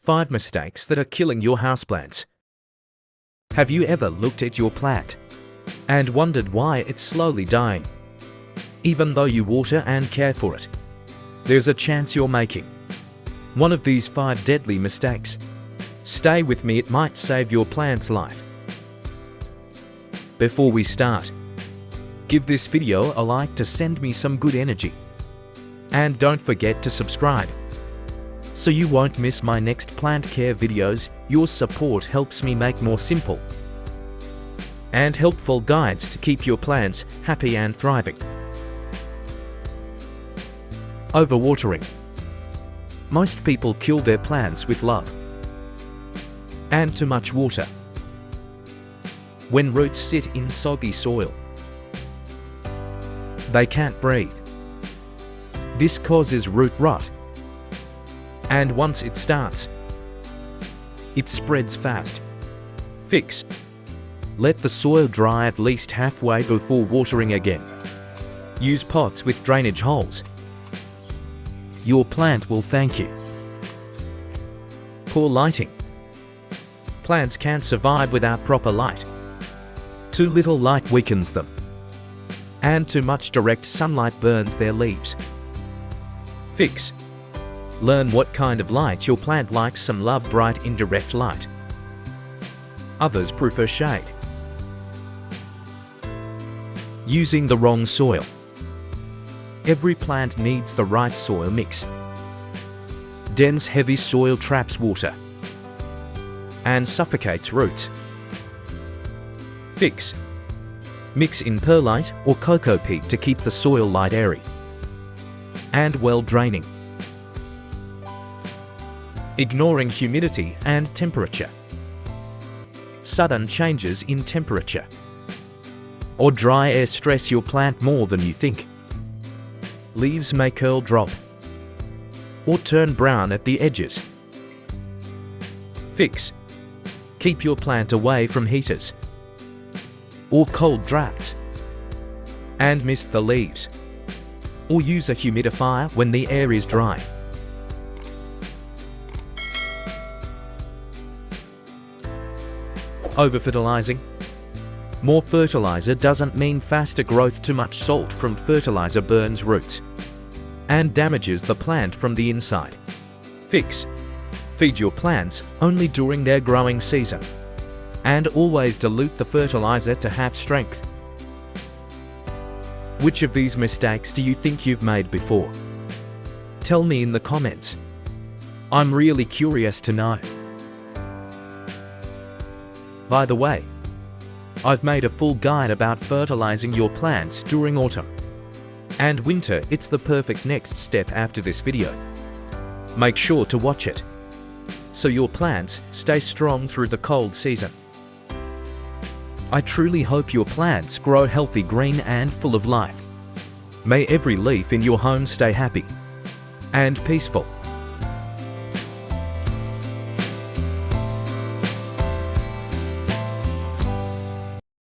5 mistakes that are killing your houseplants. Have you ever looked at your plant and wondered why it's slowly dying? Even though you water and care for it, there's a chance you're making one of these 5 deadly mistakes. Stay with me, it might save your plant's life. Before we start, give this video a like to send me some good energy. And don't forget to subscribe so you won't miss my next plant care videos. Your support helps me make more simple and helpful guides to keep your plants happy and thriving. Overwatering. Most people kill their plants with love and too much water. When roots sit in soggy soil, they can't breathe. This causes root rot, and once it starts, it spreads fast. Fix. Let the soil dry at least halfway before watering again. Use pots with drainage holes. Your plant will thank you. Poor lighting. Plants can't survive without proper light. Too little light weakens them, and too much direct sunlight burns their leaves. Fix. Learn what kind of light your plant likes. Some love bright indirect light. Others prefer shade. Using the wrong soil. Every plant needs the right soil mix. Dense, heavy soil traps water and suffocates roots. Fix. Mix in perlite or cocoa peat to keep the soil light, airy and well draining. Ignoring humidity and temperature. Sudden changes in temperature or dry air stress your plant more than you think. Leaves may curl, drop, or turn brown at the edges. Fix. Keep your plant away from heaters or cold drafts, and mist the leaves, or use a humidifier when the air is dry. Over-fertilizing. More fertilizer doesn't mean faster growth. Too much salt from fertilizer burns roots and damages the plant from the inside. Fix. Feed your plants only during their growing season, and always dilute the fertilizer to half strength. Which of these mistakes do you think you've made before? Tell me in the comments. I'm really curious to know. By the way, I've made a full guide about fertilizing your plants during autumn and winter. It's the perfect next step after this video. Make sure to watch it so your plants stay strong through the cold season. I truly hope your plants grow healthy, green and full of life. May every leaf in your home stay happy and peaceful.